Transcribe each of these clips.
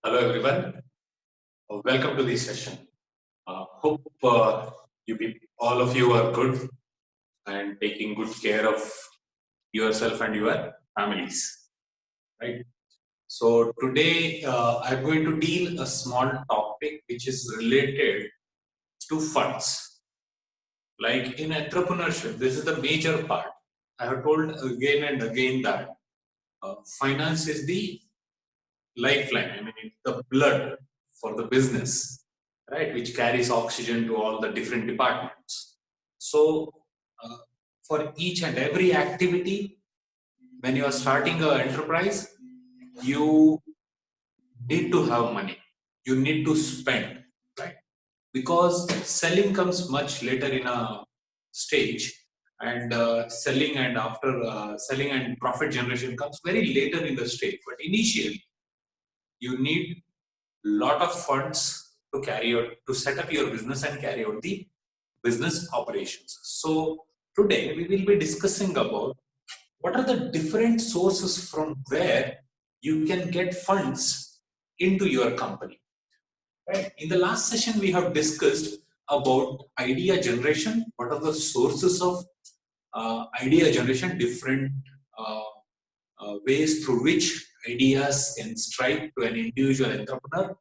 Hello everyone. Welcome to this session. Hope all of you are good and taking good care of yourself and your families. Right. So today I'm going to deal a small topic which is related to funds. Like in entrepreneurship, this is the major part. I have told again and again that finance is the lifeline. I mean, it's the blood for the business, right, which carries oxygen to all the different departments. So, uh, for each and every activity, when you are starting an enterprise, you need to have money. You need to spend, right? Because selling comes much later in a stage, and selling and after selling and profit generation comes very later in the stage. But initially, you need lot of funds to carry out to set up your business and carry out the business operations. So today we will be discussing about what are the different sources from where you can get funds into your company. Right. In the last session we have discussed about idea generation. What are the sources of idea generation? Different uh, ways through which ideas can strike to an individual entrepreneur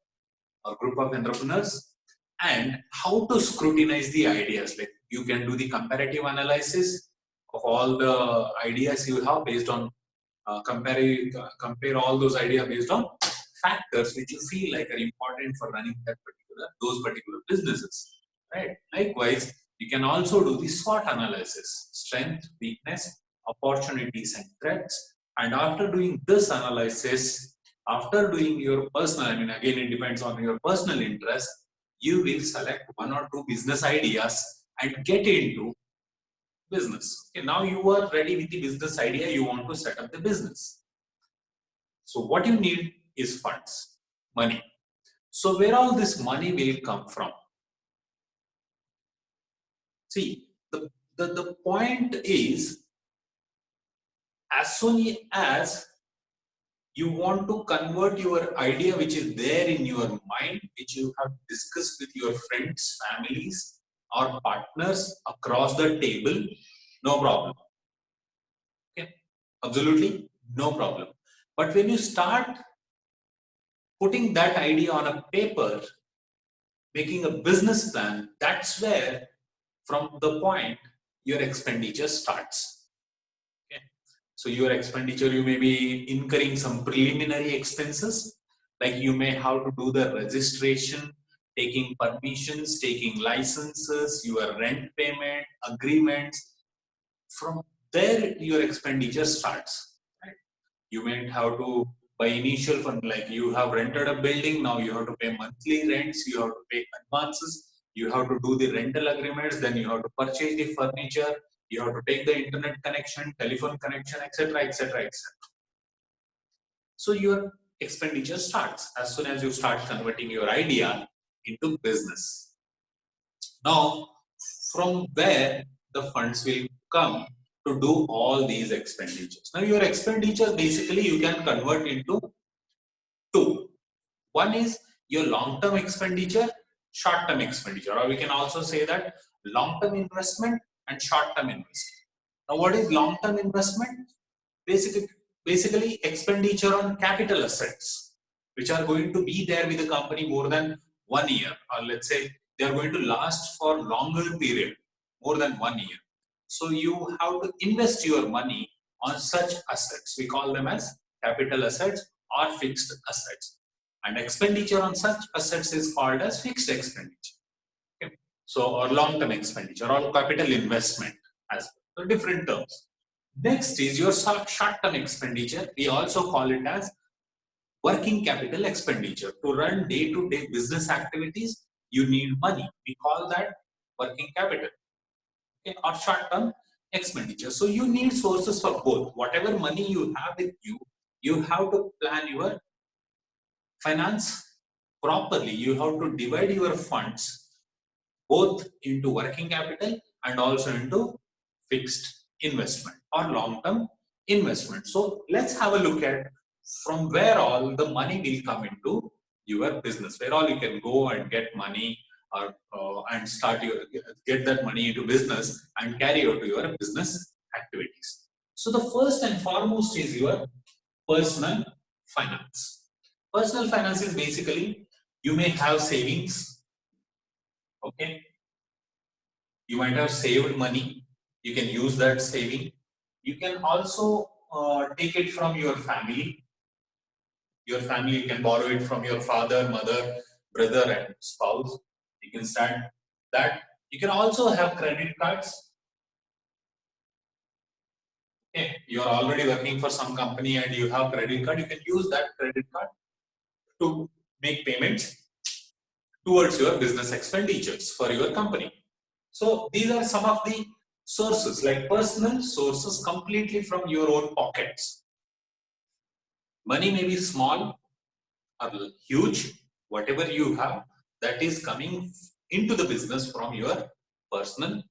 or group of entrepreneurs, and how to scrutinize the ideas. Like you can do the comparative analysis of all the ideas you have based on compare all those ideas based on factors which you feel like are important for running those particular businesses, right? Likewise, you can also do the SWOT analysis: strength, weakness, opportunities, and threats. And after doing this analysis, after doing your personal, I mean, again, it depends on your personal interest, you will select one or two business ideas and get into business. Okay, now you are ready with the business idea, you want to set up the business. So what you need is funds, money. So where all this money will come from? See, the point is, as soon as you want to convert your idea which is there in your mind, which you have discussed with your friends, families, or partners across the table, no problem. Okay, absolutely no problem. But when you start putting that idea on a paper, making a business plan, that's where from the point your expenditure starts. Okay. So your expenditure, you may be incurring some preliminary expenses, like you may have to do the registration, taking permissions, taking licenses, your rent payment, agreements. From there, your expenditure starts. Right? You may have to by initial fund, like you have rented a building, now you have to pay monthly rents, you have to pay advances, you have to do the rental agreements, then you have to purchase the furniture, you have to take the internet connection, telephone connection, etc., etc., etc. So your expenditure starts as soon as you start converting your idea into business. Now, from where the funds will come to do all these expenditures? Now, your expenditure basically you can convert into two. One is your long-term expenditure, short-term expenditure, or we can also say that long-term investment and short-term investment. Now, what is long-term investment? Basically, basically expenditure on capital assets, which are going to be there with the company more than 1 year, or let's say they are going to last for longer period, more than 1 year. So you have to invest your money on such assets. We call them as capital assets or fixed assets. And expenditure on such assets is called as fixed expenditure. Okay. So, or long-term expenditure or capital investment as well. So different terms. Next is your short-term expenditure. We also call it as working capital expenditure. To run day-to-day business activities, you need money. We call that working capital, okay, or short-term expenditure. So you need sources for both. Whatever money you have with you, you have to plan your finance properly. You have to divide your funds both into working capital and also into fixed investment or long-term investment. So let's have a look at from where all the money will come into your business, where all you can go and get money or and start get that money into business and carry out your business activities. So the first and foremost is your personal finance. Personal finance is basically you may have savings, okay? You might have saved money. You can use that saving. You can also take it from your family. Your family, you can borrow it from your father, mother, brother, and spouse. You can start that. You can also have credit cards. Okay, you are already working for some company and you have credit card. You can use that credit card to make payments towards your business expenditures for your company. So these are some of the sources, like personal sources completely from your own pockets. Money may be small or huge, whatever you have, that is coming into the business from your personal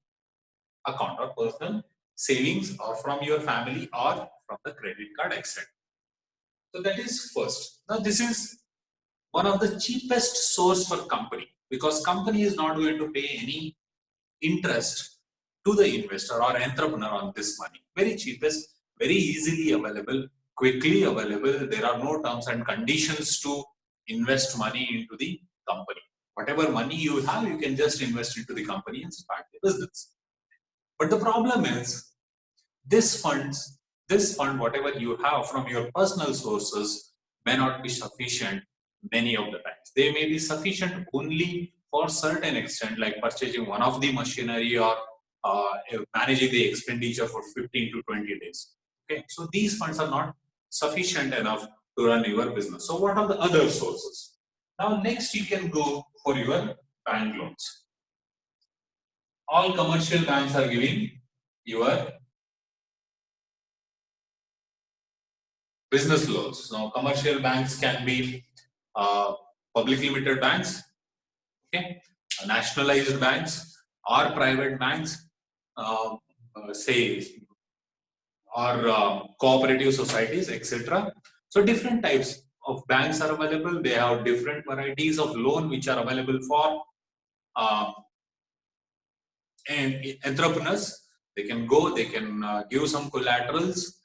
account or personal savings or from your family or from the credit card, etc. So that is first. Now this is one of the cheapest source for company, because company is not going to pay any interest to the investor or entrepreneur on this money. Very cheapest, very easily available, quickly available. There are no terms and conditions to invest money into the company. Whatever money you have, you can just invest into the company and start the business. But the problem is, this fund, whatever you have from your personal sources, may not be sufficient many of the times. They may be sufficient only for certain extent, like purchasing one of the machinery or managing the expenditure for 15 to 20 days. Okay, so these funds are not sufficient enough to run your business. So what are the other sources? Now next you can go for your bank loans. All commercial banks are giving your business loans. Now commercial banks can be publicly limited banks, okay, nationalized banks, or private banks, say, or cooperative societies, etc. So different types of banks are available. They have different varieties of loan which are available for and entrepreneurs. They can go, they can give some collaterals,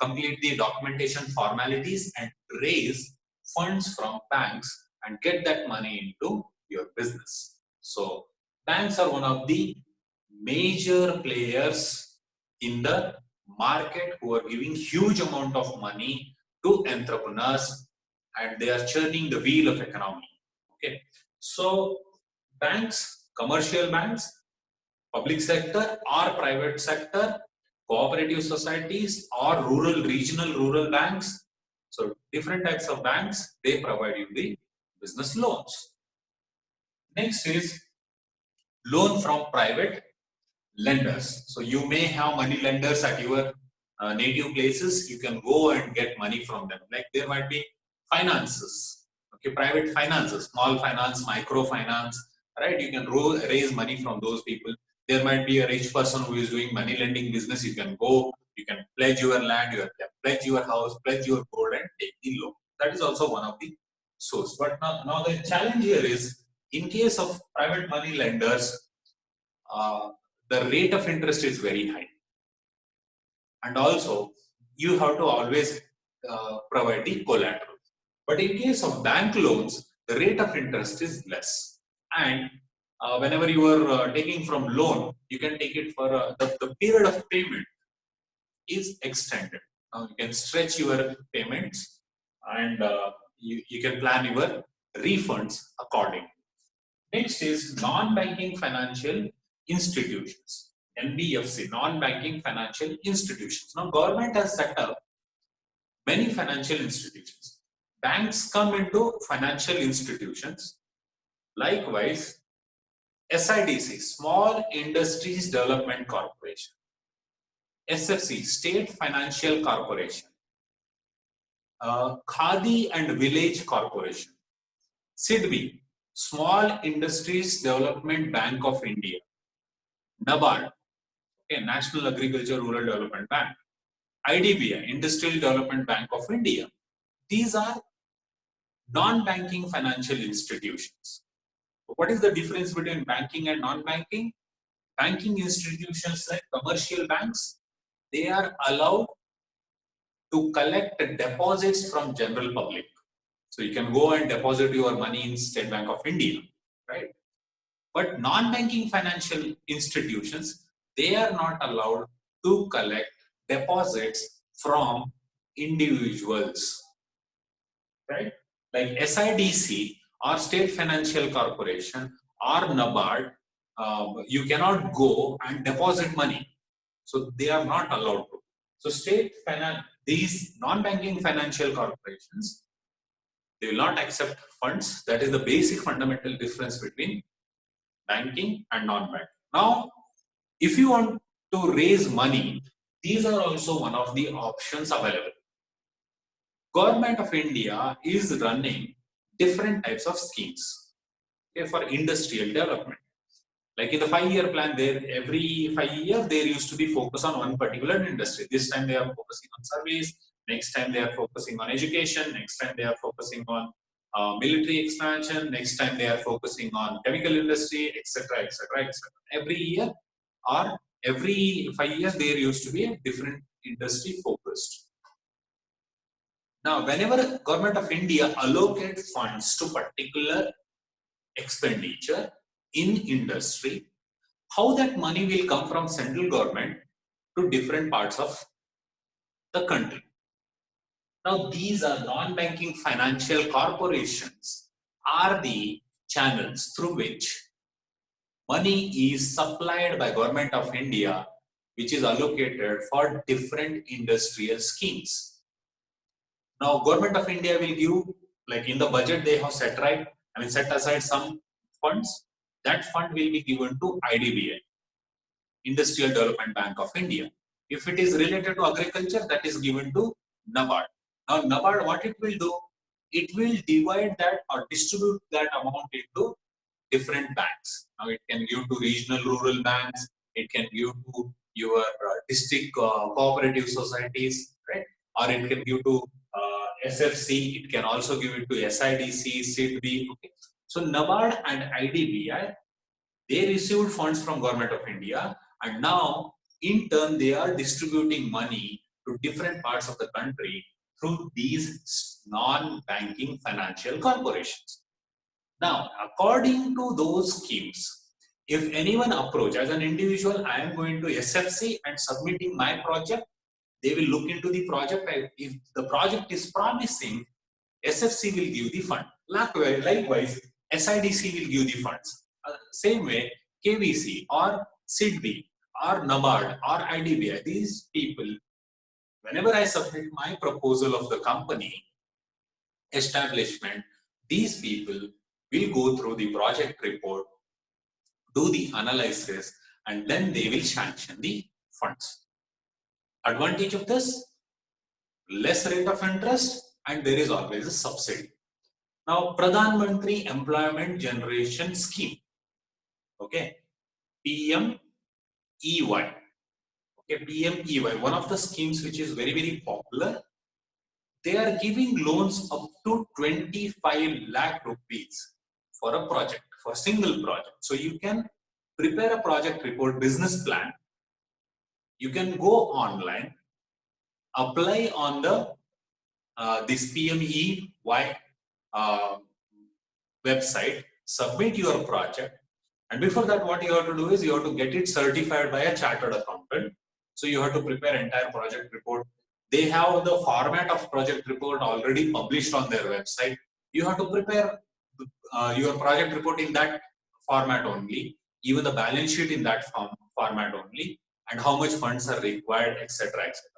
complete the documentation formalities, and raise funds from banks and get that money into your business. So banks are one of the major players in the market who are giving huge amount of money to entrepreneurs, and they are churning the wheel of economy. Okay, so banks, commercial banks, public sector or private sector, cooperative societies or regional rural banks. So different types of banks, they provide you the business loans. Next is loan from private lenders. So you may have money lenders at your native places. You can go and get money from them. Like there might be finances, okay, private finances, small finance, microfinance, right? You can raise money from those people. There might be a rich person who is doing money lending business. You can go, you can pledge your land, you can pledge your house, pledge your gold, and take the loan. That is also one of the source. But now the challenge here is, in case of private money lenders, the rate of interest is very high, and also you have to always provide the collateral. But in case of bank loans, the rate of interest is less, and whenever you are taking from loan, you can take it for the period of payment is extended. Now you can stretch your payments, and you can plan your refunds accordingly. Next is non-banking financial institutions, NBFC, non-banking financial institutions. Now, government has set up many financial institutions. Banks come into financial institutions. Likewise, SIDC, Small Industries Development Corporation, SFC, State Financial Corporation, Khadi and Village Corporation, SIDBI, Small Industries Development Bank of India, NABARD, okay, National Agriculture Rural Development Bank, IDBI, Industrial Development Bank of India. These are non-banking financial institutions. What is the difference between banking and non-banking? Banking institutions like commercial banks, they are allowed to collect deposits from general public. So you can go and deposit your money in State Bank of India, right? But non-banking financial institutions, they are not allowed to collect deposits from individuals, right? Like SIDC or State Financial Corporation or NABARD, you cannot go and deposit money. So they are not allowed to. So these non-banking financial corporations, they will not accept funds. That is the basic fundamental difference between banking and non-banking. Now, if you want to raise money, these are also one of the options available. Government of India is running different types of schemes, okay, for industrial development. Like in the 5-year plan, there every 5 years there used to be focus on one particular industry. This time they are focusing on service. Next time they are focusing on education. Next time they are focusing on military expansion. Next time they are focusing on chemical industry, etc., etc., etc. Every year or every 5 years there used to be a different industry focused. Now, whenever Government of India allocate funds to particular expenditure in industry, how that money will come from central government to different parts of the country. Now, these are non-banking financial corporations are the channels through which money is supplied by Government of India, which is allocated for different industrial schemes. Now, Government of India will give, like in the budget they have set set aside some funds. That fund will be given to IDBI, Industrial Development Bank of India. If it is related to agriculture, that is given to NABARD. Now, NABARD, what it will do? It will divide that or distribute that amount into different banks. Now, it can give to regional rural banks. It can give to your district cooperative societies, right? Or it can give to SFC. It can also give it to SIDC, SIDB. Okay. So, NABARD and IDBI, they received funds from Government of India, and now in turn they are distributing money to different parts of the country through these non-banking financial corporations. Now, according to those schemes, if anyone approach as an individual, I am going to SFC and submitting my project, they will look into the project. If the project is promising, SFC will give the fund. Likewise, SIDC will give the funds. Same way, KVC or SIDBI or NABARD or IDBI, these people, whenever I submit my proposal of the company establishment, these people will go through the project report, do the analysis, and then they will sanction the funds. Advantage of this, less rate of interest, and there is always a subsidy. Now, Pradhan Mantri Employment Generation Scheme, okay, PMEY. Okay, PMEY, one of the schemes which is very, very popular. They are giving loans up to 25 lakh rupees for a project, for a single project. So you can prepare a project report, business plan. You can go online, apply on the this PMEY website, submit your project, and before that, what you have to do is you have to get it certified by a chartered accountant. So you have to prepare entire project report. They have the format of project report already published on their website. You have to prepare your project report in that format only, even the balance sheet in that format only, and how much funds are required, etc., etc.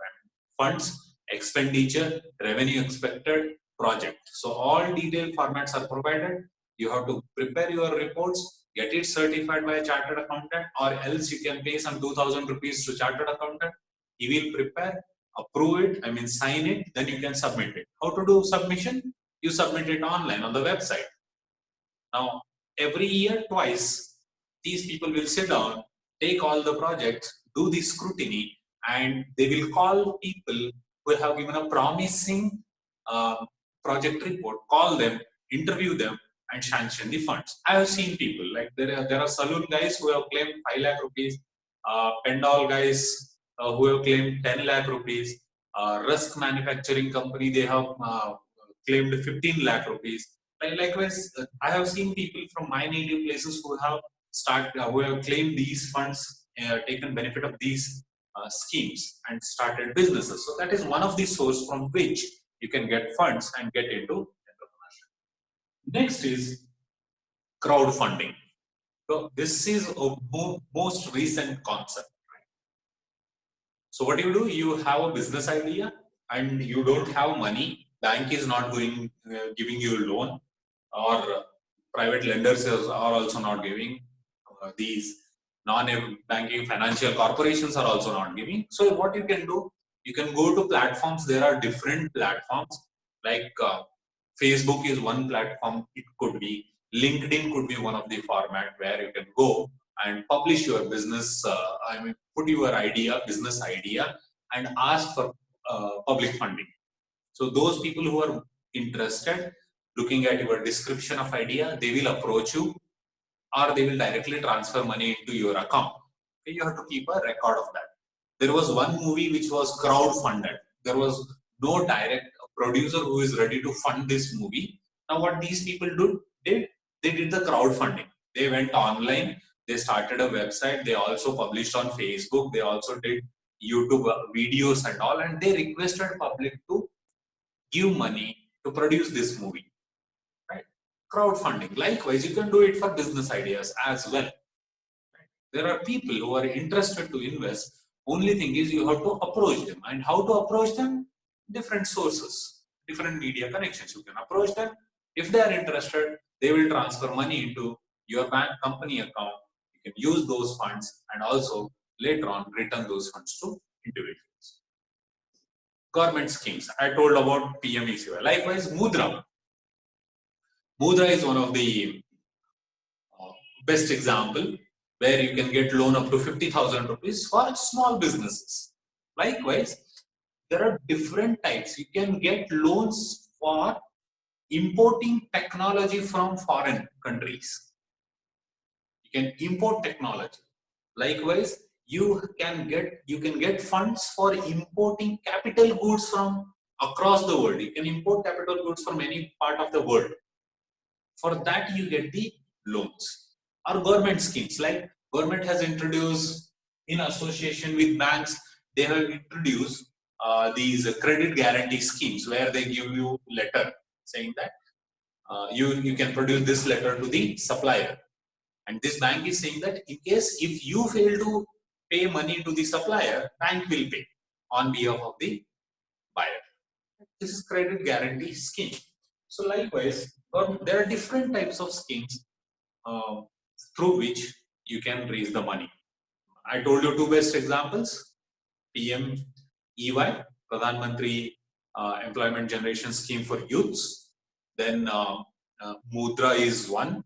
Funds, expenditure, revenue expected, project. So all detailed formats are provided. You have to prepare your reports, get it certified by a chartered accountant, or else you can pay some 2,000 rupees to chartered accountant. He will prepare, approve it, sign it, then you can submit it. How to do submission? You submit it online on the website. Now, every year, twice, these people will sit down, take all the projects, do the scrutiny, and they will call people who have given a promising project report, call them, interview them, and sanction the funds. I have seen people like there are saloon guys who have claimed 5 lakh rupees, Pendal guys who have claimed 10 lakh rupees, Rusk manufacturing company, they have claimed 15 lakh rupees. Likewise, I have seen people from my native places who have who have claimed these funds, taken benefit of these schemes and started businesses. So that is one of the sources from which you can get funds and get into entrepreneurship. Next is crowdfunding. So this is a most recent concept. So what do? You have a business idea and you don't have money. Bank is not giving you a loan, or private lenders are also not giving. These non-banking financial corporations are also not giving. So what you can do, you can go to platforms. There are different platforms like Facebook is one platform. It could be LinkedIn could be one of the format where you can go and publish your business. Put your business idea, and ask for public funding. So those people who are interested, looking at your description of idea, they will approach you, or they will directly transfer money into your account. Okay, you have to keep a record of that. There was one movie which was crowd-funded. There was no direct producer who is ready to fund this movie. Now what these people did, they did the crowdfunding. They went online, they started a website, they also published on Facebook, they also did YouTube videos and all, and they requested public to give money to produce this movie. Right? Crowdfunding. Likewise, you can do it for business ideas as well. Right? There are people who are interested to invest. Only thing is you have to approach them. And how to approach them? Different sources, different media connections. You can approach them. If they are interested, they will transfer money into your bank company account. You can use those funds and also later on return those funds to individuals. Government schemes. I told about PMECY. Likewise, Mudra. Mudra is one of the best example where you can get loan up to 50,000 rupees for small businesses. Likewise, there are different types. You can get loans for importing technology from foreign countries. You can import technology. Likewise, you can get funds for importing capital goods from across the world. You can import capital goods from any part of the world. For that, you get the loans. Or government schemes, like government has introduced in association with banks, they have introduced these credit guarantee schemes where they give you letter saying that you can produce this letter to the supplier, and this bank is saying that in case if you fail to pay money to the supplier, bank will pay on behalf of the buyer. This is credit guarantee scheme. So likewise, there are different types of schemes through which you can raise the money. I told you two best examples: PMEY, Pradhan Mantri Employment Generation Scheme for Youths. Then Mudra is one.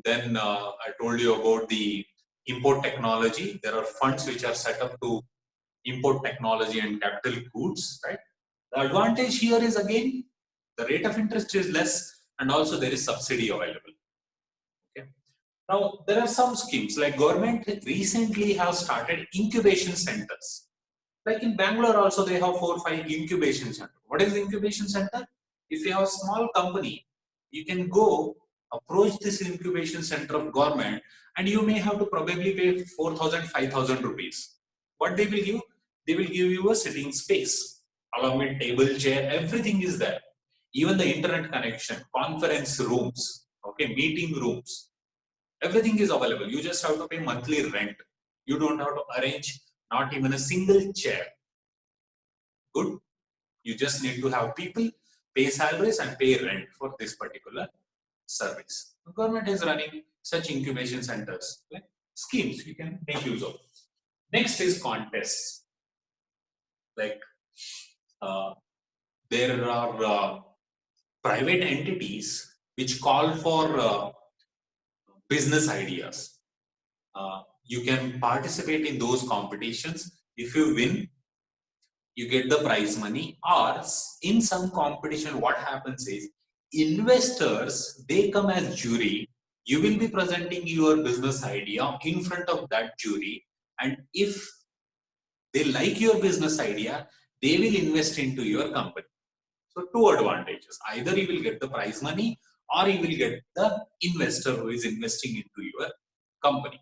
Then I told you about the import technology. There are funds which are set up to import technology and capital goods. Right. The advantage here is again the rate of interest is less, and also there is subsidy available. Okay. Now there are some schemes like government recently have started incubation centers. Like in Bangalore also they have 4 or 5 incubation centers. What is the incubation center? If you have a small company, you can go approach this incubation center of government, and you may have to probably pay 4,000, 5,000 rupees. What they will give? They will give you a sitting space along with table, chair, everything is there. Even the internet connection, conference rooms, okay, meeting rooms, everything is available. You just have to pay monthly rent. You don't have to arrange not even a single chair. Good. You just need to have people, pay salaries and pay rent for this particular service. The government is running such incubation centers, like schemes you can make use of. Next is contests. Like there are private entities which call for business ideas. You can participate in those competitions. If you win, you get the prize money, or in some competition, what happens is investors, they come as jury. You will be presenting your business idea in front of that jury, and if they like your business idea, they will invest into your company. So two advantages: either you will get the prize money, or you will get the investor who is investing into your company.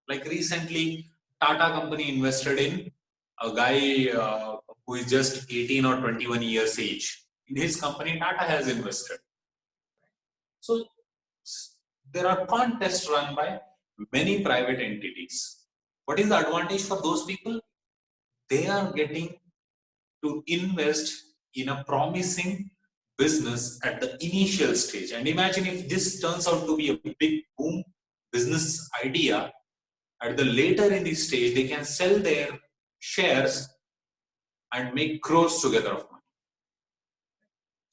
Like recently, Tata company invested in a guy who is just 18 or 21 years age. In his company, Tata has invested. So there are contests run by many private entities. What is the advantage for those people? They are getting to invest in a promising business at the initial stage. And imagine if this turns out to be a big boom business idea, at the later in the stage, they can sell their shares and make crores together of money.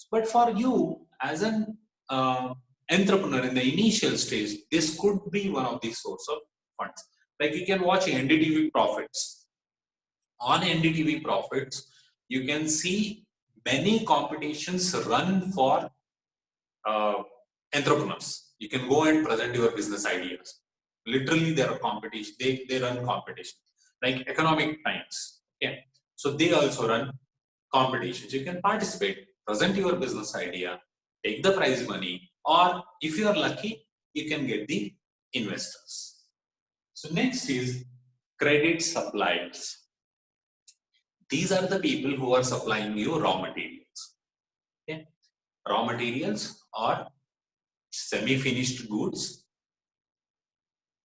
But for you as an entrepreneur in the initial stage, this could be one of the source of funds. Like you can watch NDTV Profits. On NDTV Profits, you can see many competitions run for entrepreneurs. You can go and present your business ideas. Literally, there are competition. They run competition like Economic Times. Okay, so they also run competitions. You can participate, present your business idea, take the prize money, or if you are lucky, you can get the investors. So next is credit suppliers. These are the people who are supplying you raw materials. Okay? Raw materials or semi-finished goods,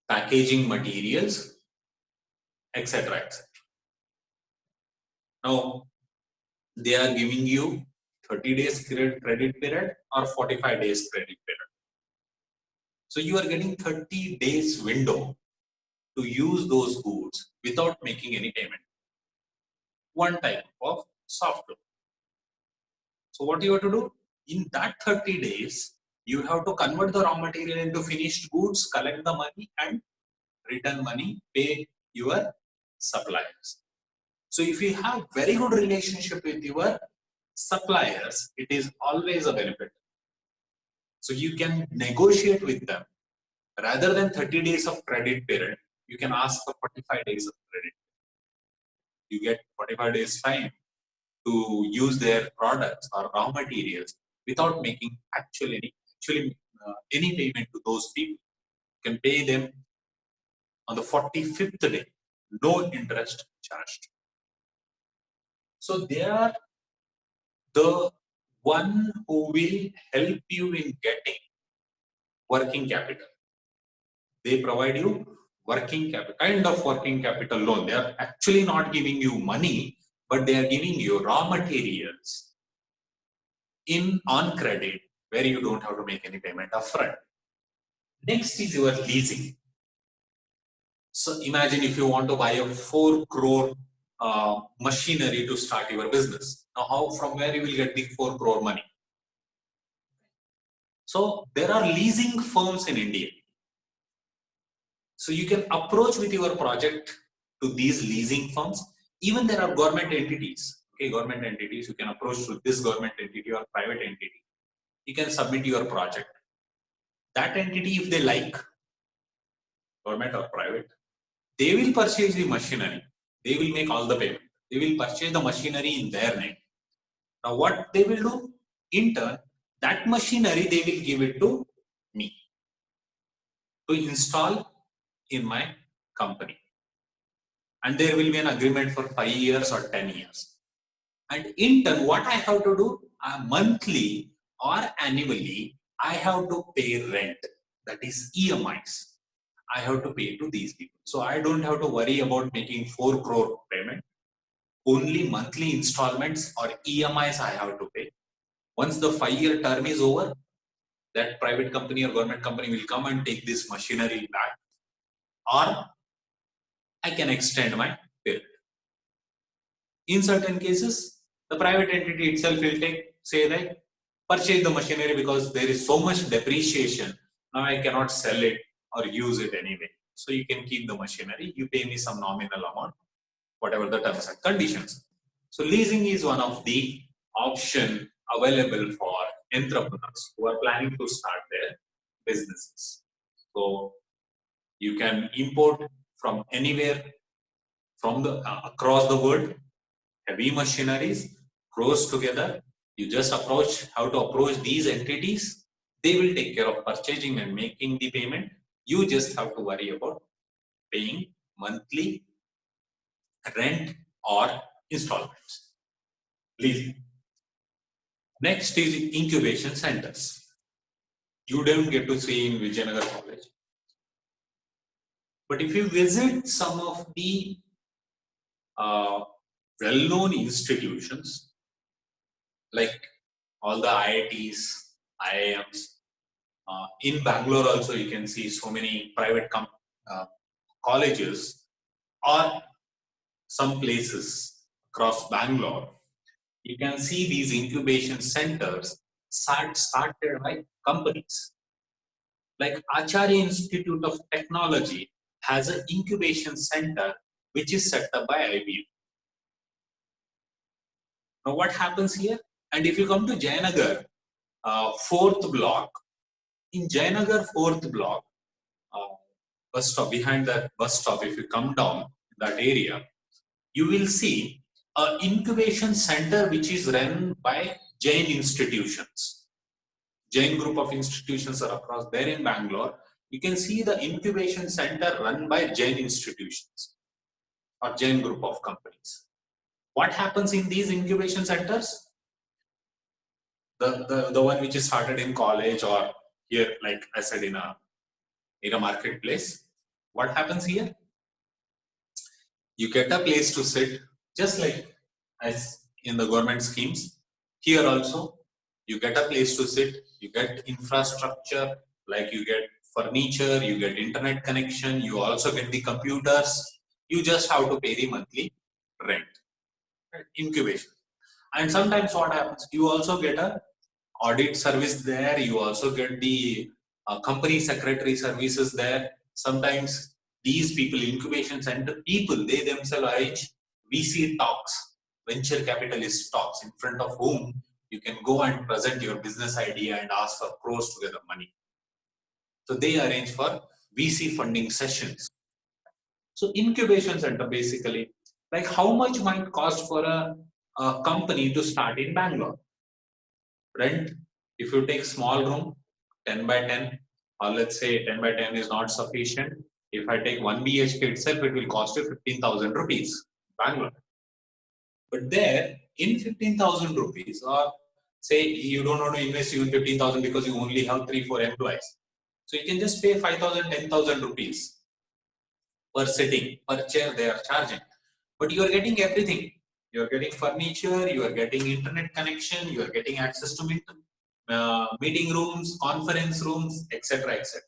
packaging materials, etc. etc. Now, they are giving you 30 days credit period or 45 days credit period. So you are getting 30 days window to use those goods without making any payment. One type of soft loan. So what you have to do? In that 30 days, you have to convert the raw material into finished goods, collect the money and return money, pay your suppliers. So if you have very good relationship with your suppliers, it is always a benefit. So you can negotiate with them. Rather than 30 days of credit period, you can ask for 45 days of credit. You get 45 days time to use their products or raw materials without making actually any payment to those people. You can pay them on the 45th day, no interest charged. So they are the one who will help you in getting working capital. They provide you working capital, kind of working capital loan. They are actually not giving you money, but they are giving you raw materials on credit where you don't have to make any payment upfront. Next is your leasing. So imagine if you want to buy a 4 crore machinery to start your business. Now, from where you will get the 4 crore money? So there are leasing firms in India. So you can approach with your project to these leasing firms. Even there are government entities. Okay, government entities, you can approach to this government entity or private entity. You can submit your project. That entity, if they like, government or private, they will purchase the machinery. They will make all the payment. They will purchase the machinery in their name. Now what they will do? In turn, that machinery, they will give it to me to install in my company. And there will be an agreement for 5 years or 10 years. And in turn, what I have to do? Monthly or annually, I have to pay rent. That is EMIs. I have to pay to these people. So I don't have to worry about making 4 crore payment. Only monthly installments or EMIs I have to pay. Once the 5-year term is over, that private company or government company will come and take this machinery back, or I can extend my period. In certain cases, the private entity itself will say that purchase the machinery because there is so much depreciation. Now I cannot sell it or use it anyway. So you can keep the machinery. You pay me some nominal amount, whatever the terms and conditions. So leasing is one of the option available for entrepreneurs who are planning to start their businesses. So you can import from anywhere from the across the world, heavy machineries close together. You just approach how to approach these entities. They will take care of purchasing and making the payment. You just have to worry about paying monthly rent or installments. Leasing. Next is incubation centers. You don't get to see in Vijayanagar College. But if you visit some of the well-known institutions, like all the IITs, IIMs, in Bangalore also you can see so many private colleges or some places across Bangalore. You can see these incubation centers started by companies. Like Acharya Institute of Technology has an incubation center which is set up by IBM. Now what happens here? And if you come to Jayanagar, fourth block, in Jayanagar fourth block, bus stop, behind that bus stop, if you come down in that area, you will see an incubation center which is run by Jain institutions. Jain group of institutions are across there in Bangalore. You can see the incubation center run by Jain institutions or Jain group of companies. What happens in these incubation centers? The one which is started in college or here, like I said, in a marketplace. What happens here? You get a place to sit, just like as in the government schemes. Here also, you get a place to sit, you get infrastructure, like you get furniture, you get internet connection, you also get the computers. You just have to pay the monthly rent. Incubation. And sometimes what happens, you also get a audit service there, you also get the company secretary services there. Sometimes these people, incubation center people, they themselves arrange VC talks, venture capitalist talks, in front of whom you can go and present your business idea and ask for crores to get the money. So they arrange for VC funding sessions. So incubation center basically, like how much might cost for a company to start in Bangalore? Rent, if you take small room, 10 by 10, or let's say 10 by 10 is not sufficient. If I take 1 BHK itself, it will cost you 15,000 rupees, Bangalore. But there, in 15,000 rupees, or say you don't want to invest even 15,000 because you only have 3-4 employees. So you can just pay 5,000, 10,000 rupees per sitting, per chair they are charging. But you are getting everything. You are getting furniture, you are getting internet connection, you are getting access to meeting rooms, conference rooms, etc., etc.,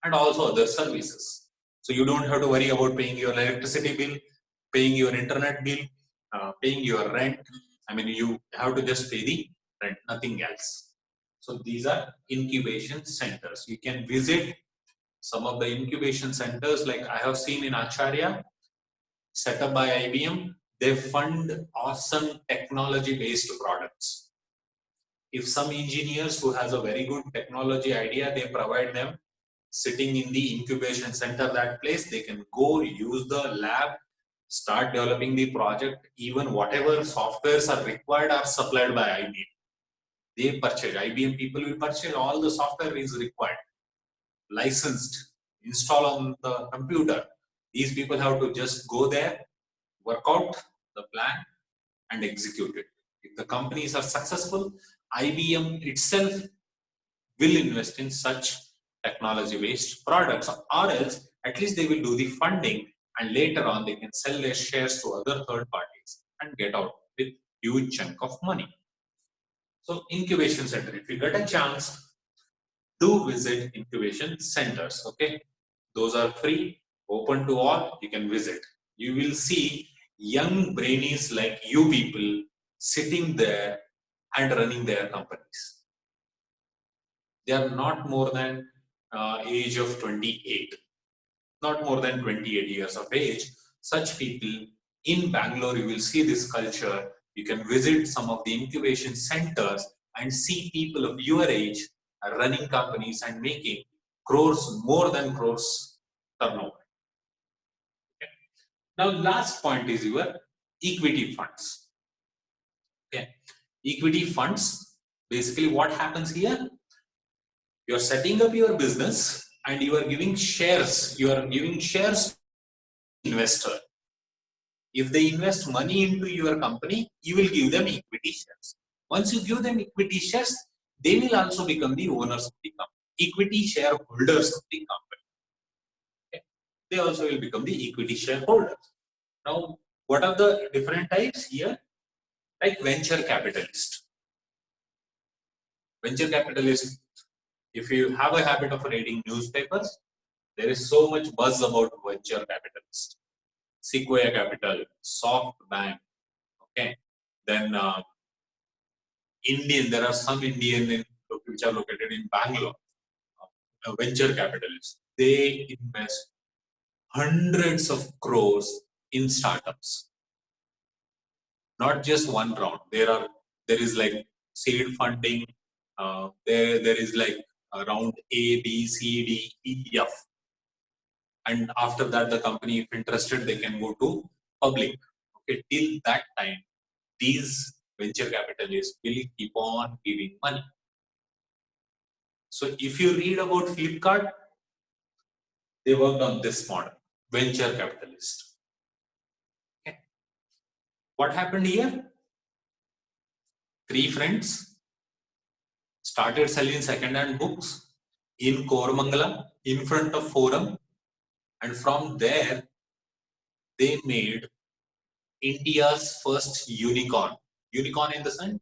and also other services. So you don't have to worry about paying your electricity bill, paying your internet bill, paying your rent. I mean, you have to just pay the rent, nothing else. So these are incubation centers. You can visit some of the incubation centers, like I have seen in Acharya, set up by IBM. They fund awesome technology-based products. If some engineers who has a very good technology idea, they provide them sitting in the incubation center, that place, they can go use the lab, start developing the project. Even whatever softwares are required are supplied by IBM. They purchase, IBM people will purchase all the software is required, licensed, install on the computer. These people have to just go there, work out the plan and execute it. If the companies are successful, IBM itself will invest in such technology-based products, or else at least they will do the funding, and later on they can sell their shares to other third parties and get out with huge chunk of money. So incubation center, if you get a chance, do visit incubation centers. Okay, those are free, open to all. You can visit. You will see young brainies like you people sitting there and running their companies. They are not more than age of 28, not more than 28 years of age. Such people in Bangalore, you will see this culture. You can visit some of the incubation centers and see people of your age running companies and making crores, more than crores turnover. Okay. Now, last point is your equity funds. Okay. Equity funds, basically what happens here? You are setting up your business and you are giving shares. You are giving shares to investor. If they invest money into your company, you will give them equity shares. Once you give them equity shares, they will also become the owners of the company, equity shareholders of the company. Okay. They also will become the equity shareholders. Now, what are the different types here? Like venture capitalist. Venture capitalist, if you have a habit of reading newspapers, there is so much buzz about venture capitalist. Sequoia Capital, SoftBank, okay. Then there are some Indian which are located in Bangalore, venture capitalists. They invest hundreds of crores in startups. Not just one round. There is like seed funding. There is like round A, B, C, D, E, F, and after that, the company, if interested, they can go to public. Okay, till that time, these venture capitalists will keep on giving money. So if you read about Flipkart, they worked on this model, venture capitalist. Okay. What happened here? 3 friends started selling second-hand books in Koramangala in front of Forum, and from there they made India's first unicorn. Unicorn in the sense,